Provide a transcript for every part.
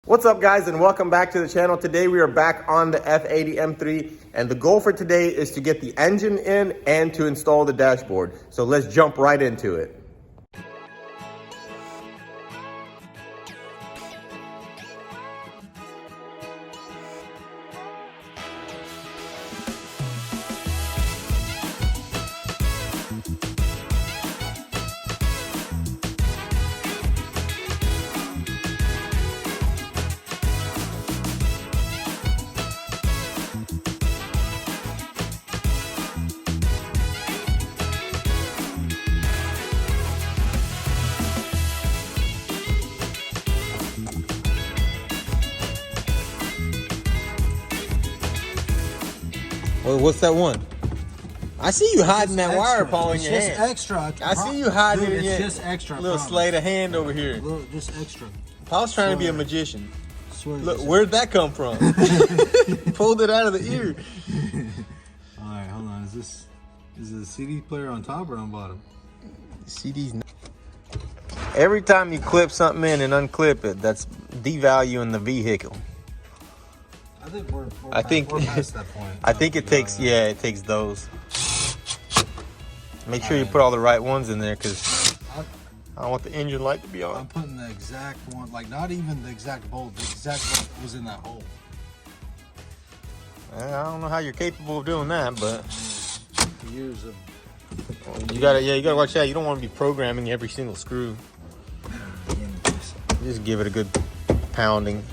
What's up, guys, and welcome back to the channel. Today we are back on the F80 M3, and the goal for today is to get the engine in and to install the dashboard. So let's jump right into it. Well, what's that one? I see you hiding that wire, Paul, in your hand. It's just extra. I see you hiding it in your just extra. little sleight of hand over here. Just extra. Paul's trying to be a magician. Swear. Look, where'd that come from? Pulled it out of the ear. All right, hold on. Is the CD player on top or on bottom? CD's. Every time you clip something in and unclip it, that's devaluing the vehicle. I think we're past that point. I think it takes, it takes those. Make sure you put all the right ones in there, because I don't want the engine light to be on. I'm putting the exact one, like not even the exact bolt. The exact bolt was in that hole. I don't know how you're capable of doing that, but Years of. you gotta watch out. You don't want to be programming every single screw. Just give it a good pounding.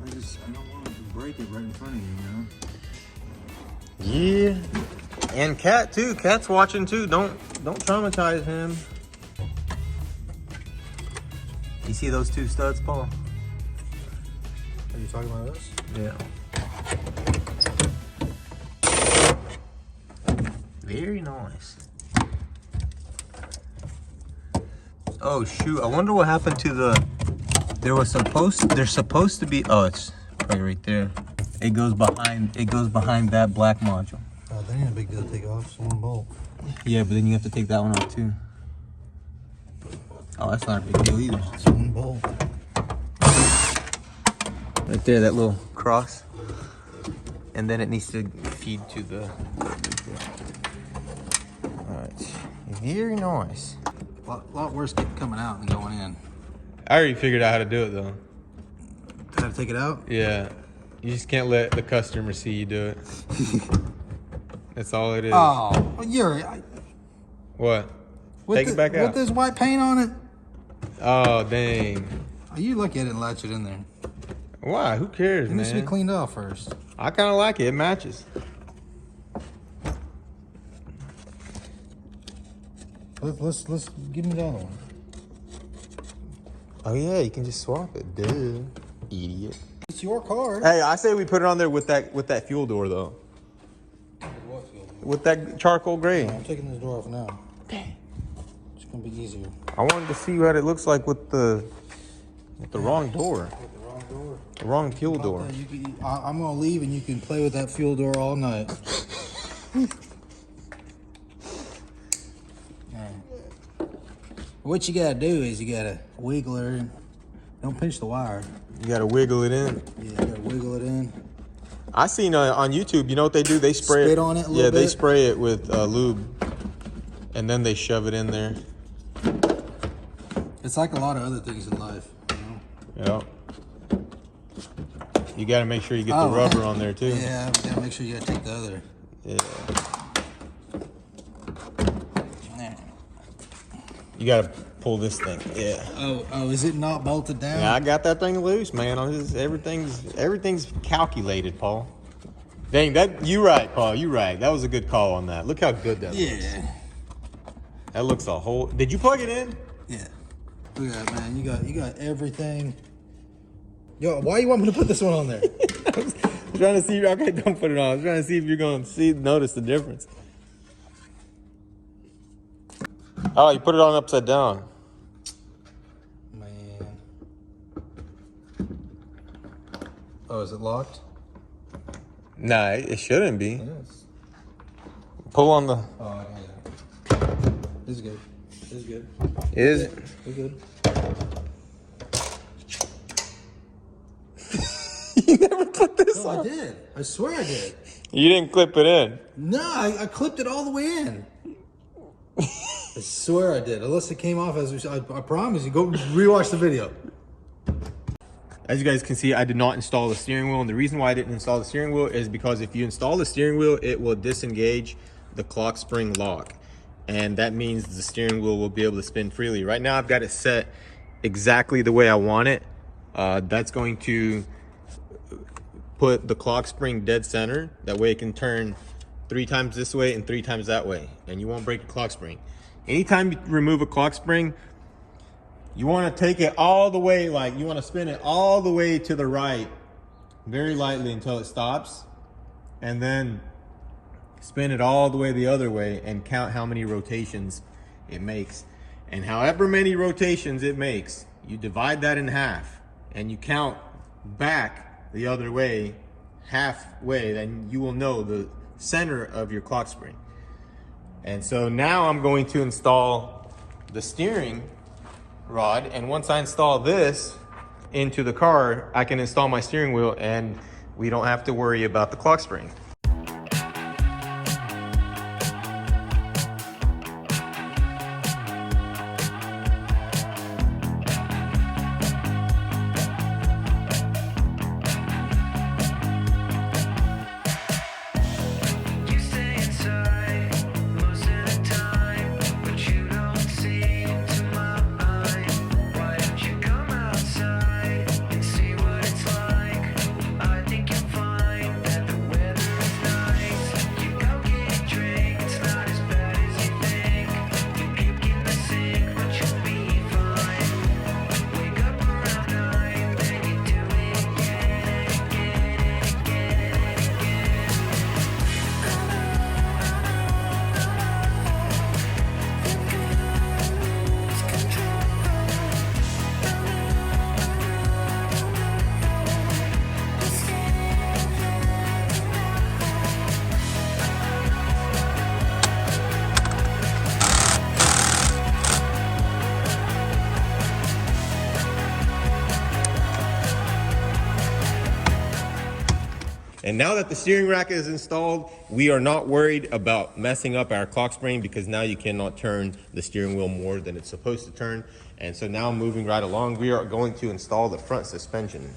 I don't want to break it right in front of you, you know? Yeah. And Cat too. Cat's watching too. Don't traumatize him. You see those two studs, Paul? Are you talking about this? Yeah. Very nice. Oh shoot! I wonder what happened to the. There's supposed to be. Oh, it's probably right there. It goes behind that black module. Oh, that ain't a big deal to take off. It's one bolt. Yeah, but then you have to take that one off too. Oh, that's not a big deal either. It's one bolt. Right there, that little cross. And then it needs to feed to the. Alright. Very nice. Lot worse coming out than going in. I already figured out how to do it though. How to take it out? Yeah. You just can't let the customer see you do it. That's all it is. Oh, you're. What? Take it back out. With this white paint on it? Oh, dang. Oh, you lucky I didn't latch it in there. Why? Who cares, It needs to be man? cleaned off first. I kind of like it. It matches. Let's give me the other one. Oh, yeah. You can just swap it. Duh. Idiot. It's your car. Hey, I say we put it on there with that fuel door, though. What fuel? With that charcoal gray. I'm taking this door off now. Dang. It's gonna be easier. I wanted to see what it looks like with the wrong door. With the wrong door. The wrong fuel door. I'm gonna leave and you can play with that fuel door all night. What you gotta do is you gotta wiggle her in. Don't pinch the wire. You gotta wiggle it in. Yeah, you gotta wiggle it in. I seen on YouTube, you know what they do? They spray Spit it on it a little Yeah, they bit. spray it with lube, and then they shove it in there. It's like a lot of other things in life, you know? Yeah. You gotta make sure you get the rubber on there too. Yeah, you gotta make sure you gotta take the other. Yeah. You gotta pull this thing. Yeah. Oh, is it not bolted down? Yeah, I got that thing loose, man. Everything's calculated, Paul. Dang, you right, Paul. You right. That was a good call on that. Look how good that looks. Yeah. That looks a whole. Did you plug it in? Yeah. Look at that, man. You got everything. Yo, why you want me to put this one on there? I was trying to see. Okay, don't put it on. I was trying to see if you're gonna notice the difference. Oh, you put it on upside down. Man. Oh, is it locked? Nah, it shouldn't be. Yes. Pull on the. Oh, yeah. This is good. This is good. Is It's good. You never put this No, on. I did. I swear I did. You didn't clip it in. No, I clipped it all the way in. I swear I did. Unless it came off as we. I promise you. Go rewatch the video. As you guys can see, I did not install the steering wheel, and the reason why I didn't install the steering wheel is because if you install the steering wheel, it will disengage the clock spring lock, and that means the steering wheel will be able to spin freely. Right now I've got it set exactly the way I want it. That's going to put the clock spring dead center. That way it can turn 3 times this way and 3 times that way, and you won't break the clock spring. Anytime you remove a clock spring, you want to take it all the way, like you want to spin it all the way to the right, very lightly until it stops, and then spin it all the way the other way and count how many rotations it makes. And however many rotations it makes, you divide that in half and you count back the other way, halfway, then you will know the center of your clock spring. And so now I'm going to install the steering rod, and once I install this into the car, I can install my steering wheel and we don't have to worry about the clock spring. And now that the steering rack is installed, we are not worried about messing up our clock spring, because now you cannot turn the steering wheel more than it's supposed to turn. And so now moving right along, we are going to install the front suspension.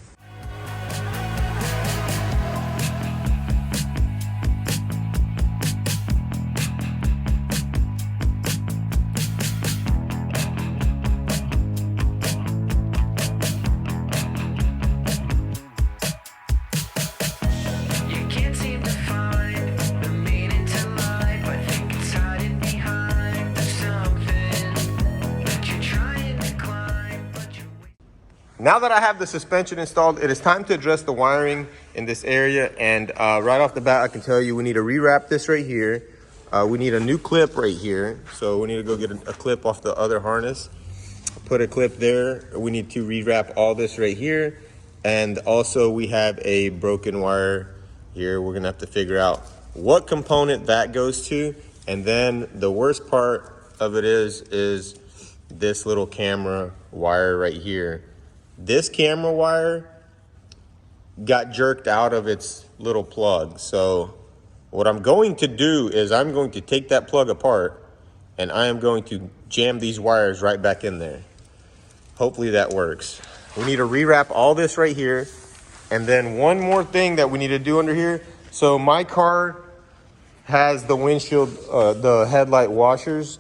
Now that I have the suspension installed, it is time to address the wiring in this area. And right off the bat, I can tell you we need to rewrap this right here. We need a new clip right here. So we need to go get a clip off the other harness, put a clip there. We need to rewrap all this right here. And also we have a broken wire here. We're gonna have to figure out what component that goes to. And then the worst part of it is this little camera wire right here. This camera wire got jerked out of its little plug. So what I'm going to do is I'm going to take that plug apart and I am going to jam these wires right back in there. Hopefully that works. We need to rewrap all this right here. And then one more thing that we need to do under here. So my car has the windshield, the headlight washers,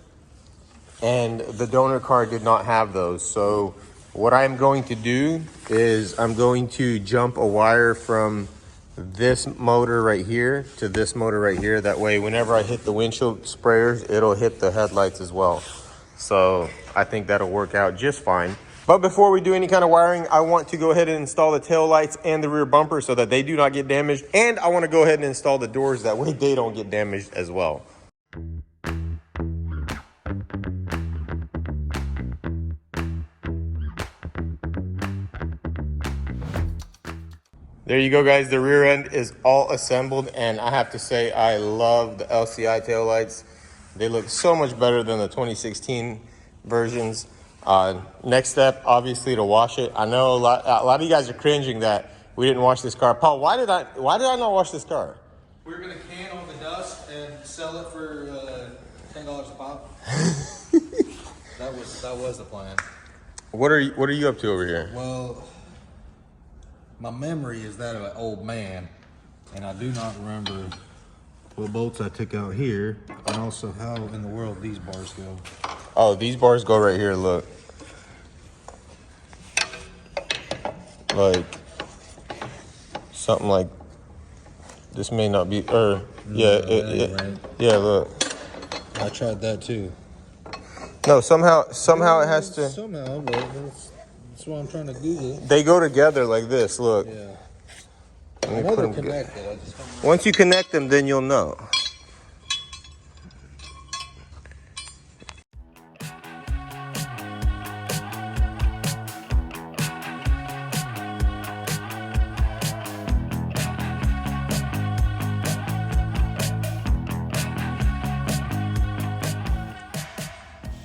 and the donor car did not have those. So what I'm going to do is I'm going to jump a wire from this motor right here to this motor right here. That way, whenever I hit the windshield sprayers, it'll hit the headlights as well. So I think that'll work out just fine. But before we do any kind of wiring, I want to go ahead and install the tail lights and the rear bumper so that they do not get damaged. And I want to go ahead and install the doors, that way they don't get damaged as well. There you go, guys. The rear end is all assembled, and I have to say I love the LCI taillights. They look so much better than the 2016 versions. Next step, obviously, to wash it. I know a lot of you guys are cringing that we didn't wash this car. Paul, why did I not wash this car? We're gonna can all the dust and sell it for $10 a pop. That was the plan. What are you up to over here? Well, my memory is that of an old man, and I do not remember what bolts I took out here, and also how in the world these bars go. Oh, these bars go right here. Look, like something like this may not be. Yeah, Right. yeah. Look. I tried that too. No, somehow it has to. Somehow, but that's what I'm trying to Google. They go together like this. Look. Yeah. Let me I know put they're them connected. I just don't know. Once you connect them, then you'll know.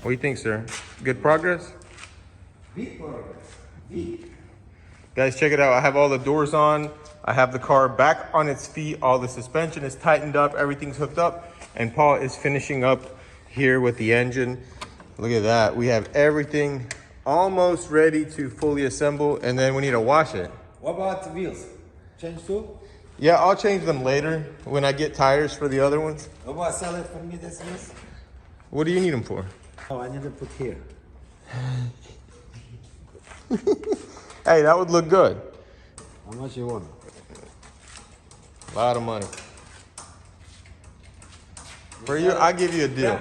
What do you think, sir? Good progress? Beat progress. Beat. Guys, check it out. I have all the doors on. I have the car back on its feet. All the suspension is tightened up. Everything's hooked up. And Paul is finishing up here with the engine. Look at that. We have everything almost ready to fully assemble. And then we need to wash it. What about the wheels? Change too? Yeah, I'll change them later when I get tires for the other ones. What about sell it for me this wheels? What do you need them for? Oh, I need to put here. Hey, that would look good. How much you want? A lot of money. For you, I'll give you a deal.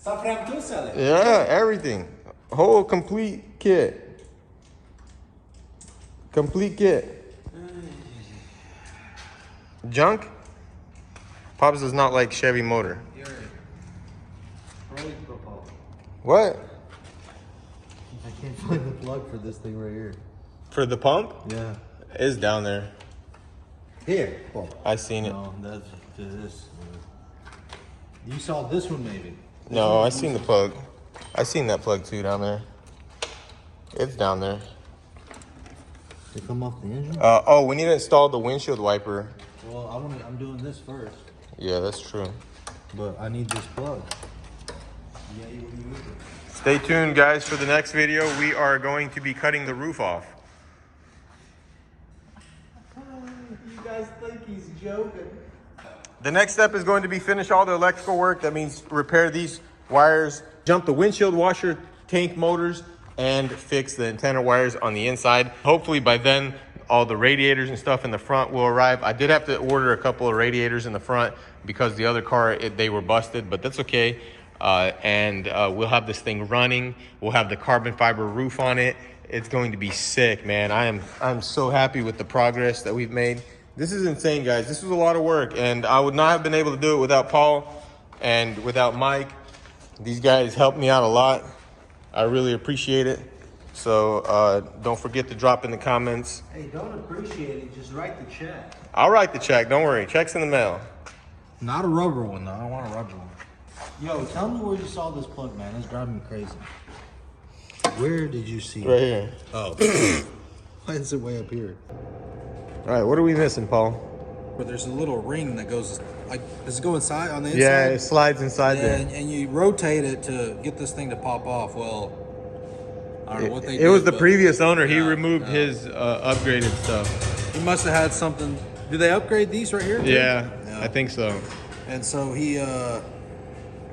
Safran too sell it? Yeah, everything. Whole complete kit. Complete kit. Junk? Pops does not like Chevy motor. What? I can't find the plug for this thing right here. For the pump? Yeah. It's down there. Here. Oh. I seen it. No, that's this. You saw this one maybe? No, I seen the plug. I seen that plug too down there. It's down there. They come off the engine? Oh, we need to install the windshield wiper. Well, I'm doing this first. Yeah, that's true. But I need this plug. Yeah, you Stay tuned, guys, for the next video. We are going to be cutting the roof off. You guys think he's joking? The next step is going to be finish all the electrical work. That means repair these wires, jump the windshield washer, tank motors, and fix the antenna wires on the inside. Hopefully by then, all the radiators and stuff in the front will arrive. I did have to order a couple of radiators in the front because the other car, they were busted, but that's okay. We'll have this thing running. We'll have the carbon fiber roof on it. It's going to be sick, man. I'm so happy with the progress that we've made. This is insane, guys. This was a lot of work, and I would not have been able to do it without Paul and without Mike. These guys helped me out a lot. I really appreciate it. So don't forget to drop in the comments. Hey, don't appreciate it. Just write the check. I'll write the check. Don't worry. Check's in the mail. Not a rubber one, though. I don't want a rubber one. Yo, tell me where you saw this plug, man. It's driving me crazy. Where did you see Right it? here. Oh. Why is it way up here? All right, what are we missing, Paul? But there's a little ring that goes, like, does it go inside on the inside? Yeah, it slides inside Yeah, there. and you rotate it to get this thing to pop off. Well, I don't know what they did. It was the but previous owner. He Yeah, removed no. his upgraded stuff. He must have had something. Do they upgrade these right here? too? Yeah, I think so. And so he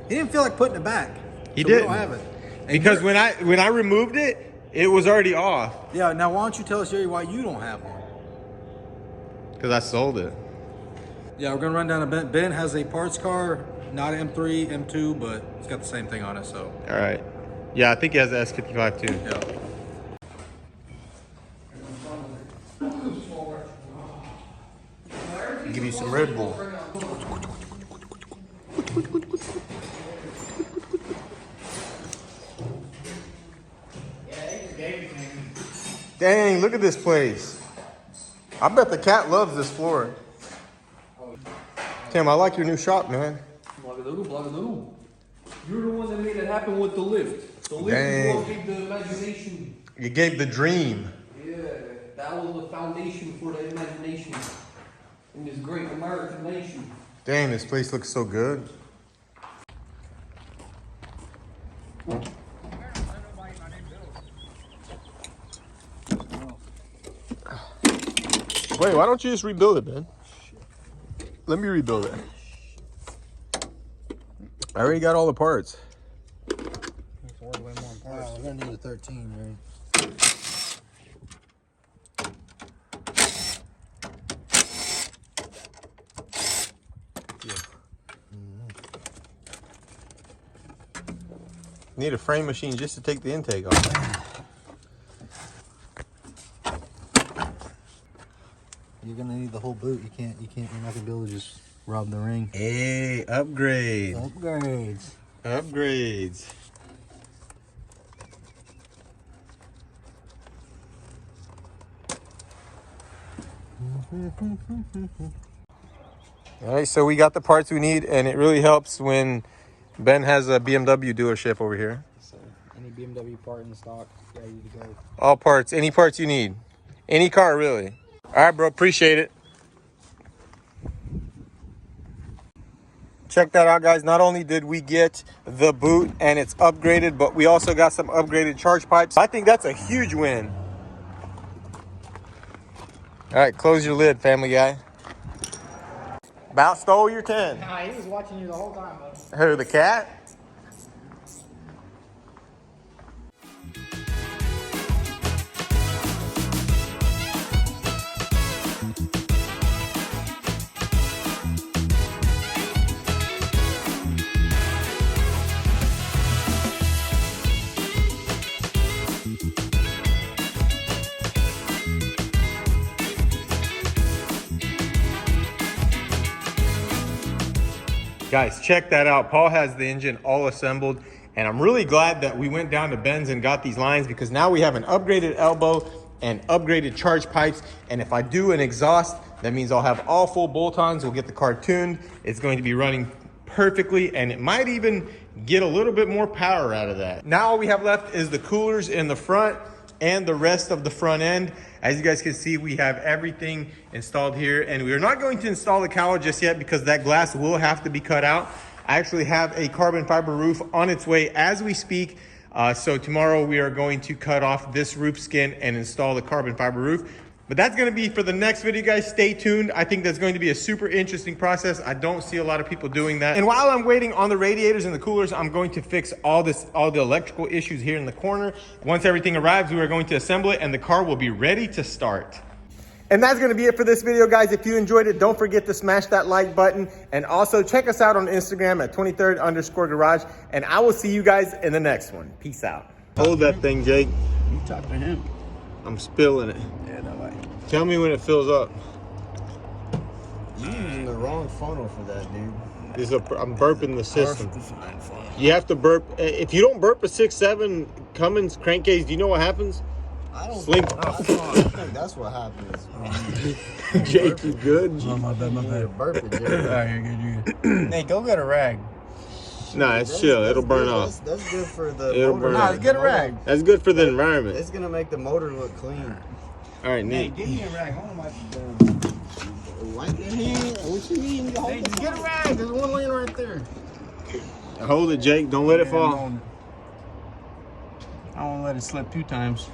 didn't feel like putting it back. He So we didn't. don't have it. And Because you're- when I removed it, it was already off. Yeah. Now why don't you tell us, Jerry, why you don't have one? Because I sold it. Yeah, we're gonna run down to Ben. Ben has a parts car, not an M3, M2, but it's got the same thing on it. So All right. Yeah, I think he has the S55 too. yeah. Give you some Red Bull. Dang, look at this place. I bet the cat loves this floor. Tim, I like your new shop, man. Blagadoodle. You're the one that made it happen with the lift. The lift Dang. is what gave the imagination. You gave the dream. Yeah, That was the foundation for the imagination in this great American nation. Damn, this place looks so good. Wait, why don't you just rebuild it, man? Let me rebuild it. I already got all the parts. We're gonna need a 13, right? Need a frame machine just to take the intake off. You're gonna need the whole boot. You're not gonna be able to just rob the ring. Hey, upgrade. Upgrades. Upgrades. All right, so we got the parts we need, and it really helps when Ben has a BMW dealership over here. So any BMW part in stock, ready to go. All parts, any parts you need. Any car, really. All right, bro, appreciate it. Check that out, guys. Not only did we get the boot and it's upgraded, but we also got some upgraded charge pipes. I think that's a huge win. All right, close your lid, Family Guy. About stole your 10. Nah, he was watching you the whole time, bud. Who, the cat? Guys, check that out. Paul has the engine all assembled, and I'm really glad that we went down to Ben's and got these lines, because now we have an upgraded elbow and upgraded charge pipes. And if I do an exhaust, that means I'll have all full bolt-ons. We'll get the car tuned. It's going to be running perfectly, and it might even get a little bit more power out of that. Now all we have left is the coolers in the front and the rest of the front end. As you guys can see, we have everything installed here, and we are not going to install the cowl just yet because that glass will have to be cut out. I actually have a carbon fiber roof on its way as we speak. So tomorrow we are going to cut off this roof skin and install the carbon fiber roof. But that's going to be for the next video, guys. Stay tuned. I think that's going to be a super interesting process. I don't see a lot of people doing that. And while I'm waiting on the radiators and the coolers, I'm going to fix all the electrical issues here in the corner. Once everything arrives, we are going to assemble it, and the car will be ready to start. And that's going to be it for this video, guys. If you enjoyed it, don't forget to smash that like button. And also check us out on Instagram at 23rd_garage. And I will see you guys in the next one. Peace out. Hold that thing, Jake. You talk to him. I'm spilling it. Yeah, no way. Tell me when it fills up. You're using the wrong funnel for that, dude. I'm burping the system. You have to burp. If you don't burp a 6.7 Cummins crankcase, do you know what happens? I don't Slink. I think that's what happens. Jake, you good? My bad. Burping, Jake. You're good. Hey, go get a rag. Nah, it's chill. It'll burn good. off. That's good for the It'll motor. burn off. Nah, get a rag. That's good for the environment. It's gonna make the motor look clean. All right, Hey, Nick. give me a rag. I don't like Wipe your hand. What you mean? Hey, just get a rag. There's one laying right there. Hold it, Jake. Don't let it fall. I don't let it slip 2 times.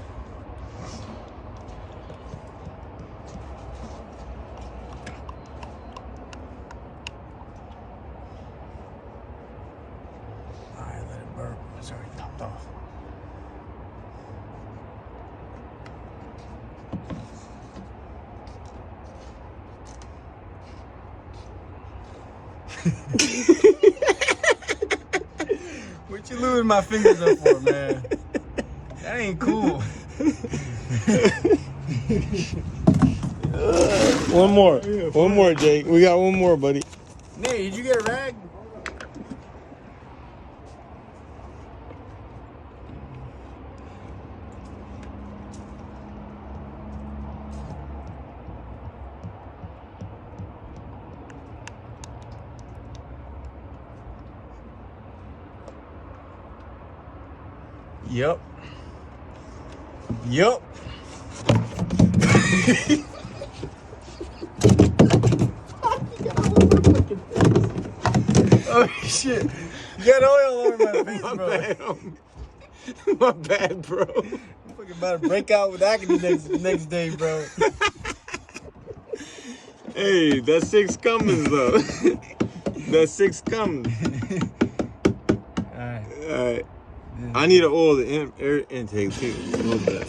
Alright, let it burp. It's already topped off. What you losing my fingers up for, man? That ain't cool. One more. One more, Jake. We got one more, buddy. Nate, did you get a rag? Yup. Oh shit! You got oil all over my face, My bro. bad, my bad, bro. I'm fucking about to break out with acne next day, bro. Hey, that 6 coming though. That 6 coming. Alright. All right. I need to oil the air intake too. A little bit.